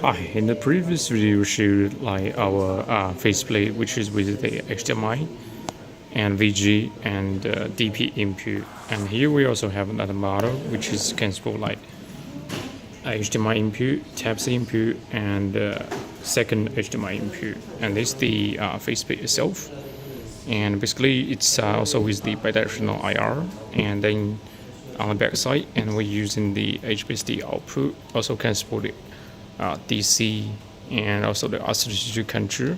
Hi, in the previous video we showed like our faceplate, which is with the HDMI and VG and DP input, and here we also have another model which is can support like HDMI input, TypeC input, and second HDMI input, and this is the faceplate itself. And basically it's also with the bidirectional IR, and then on the back side, and we're using the HDBaseT output, also can support it DC and also the R32 control.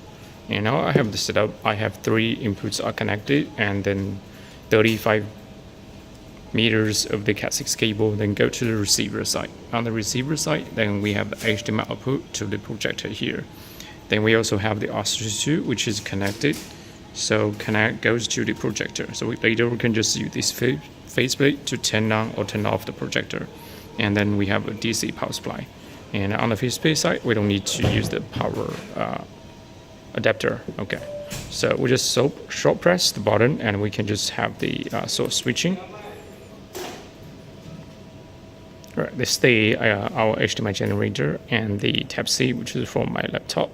And now I have the setup. I have 3 inputs are connected, and then 35 meters of the Cat6 cable then go to the receiver side. On the receiver side, then we have the HDMI output to the projector here. Then we also have the R32, which is connected, so connect goes to the projector. So later we can just use this faceplate to turn on or turn off the projector. And then we have a DC power supply. And on the faceplate side, we don't need to use the power adapter. Okay, so we just short press the button, and we can just have the source switching. All right, this is the our HDMI generator and the TypeC, which is from my laptop.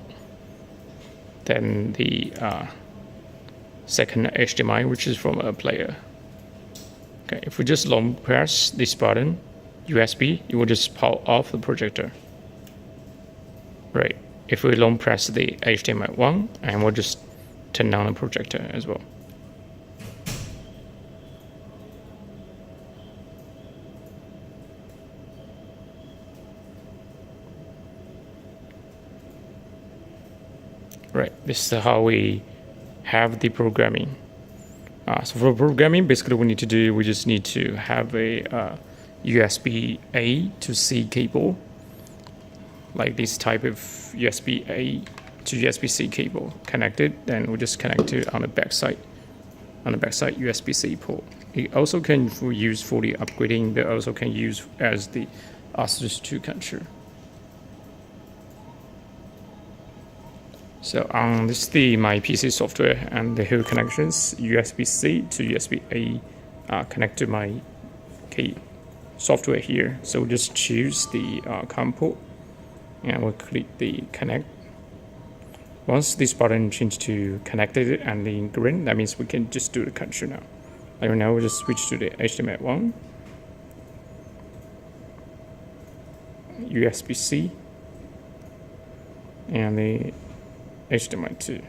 Then the second HDMI, which is from a player. Okay, if we just long press this button, USB, it will just power off the projector. Right, if we long press the HDMI 1, and we'll just turn on the projector as well. Right, this is how we have the programming. So for programming, basically we just need to have a USB A to C cable, like this type of USB A to USB C cable connected. Then we just connect it on the back side. On the back side USB C port. It also can use for the upgrading, but also can use as the R32 control. So this is my PC software, and the here connections USB C to USB A connect to my software here. So just choose the COM port, and we'll click the connect. Once this button changes to connected and in green, that means we can just do the control now. Like now we'll just switch to the HDMI 1, USB C, and the HDMI 2.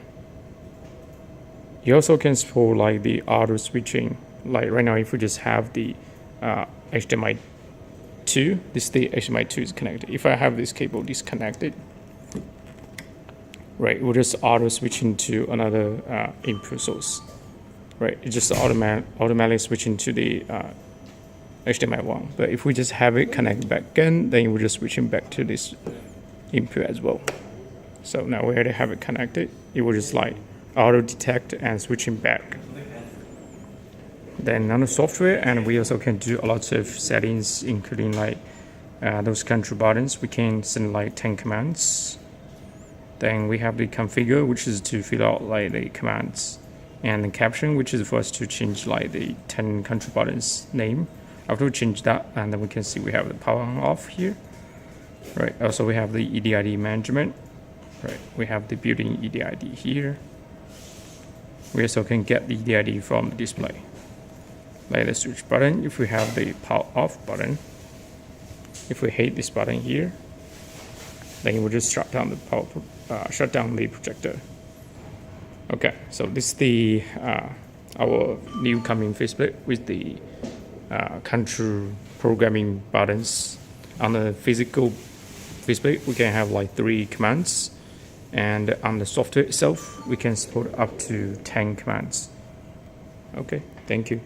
You also can support like the auto switching. Like right now, if we just have the HDMI 2, this is the HDMI 2 is connected. If I have this cable disconnected, right, we'll just auto switch into another input source. Right, it just automatically switch into the HDMI 1. But if we just have it connect back again, then we're just switching back to this input as well. So now we already have it connected. It will just like auto detect and switching back. Then on the software, and we also can do a lot of settings, including like those control buttons. We can send like 10 commands. Then we have the configure, which is to fill out like the commands, and the caption, which is for us to change like the 10 control buttons name. After we change that, and then we can see we have the power on off here. Right. Also we have the EDID management. Right, we have the built-in EDID here. We also can get the EDID from the display. Like the switch button, if we have the power off button, if we hit this button here, then it will just shut down the projector. Okay, so this is the our new coming faceplate with the control programming buttons. On the physical faceplate, we can have like 3 commands. And on the software itself, we can support up to 10 commands. Okay, thank you.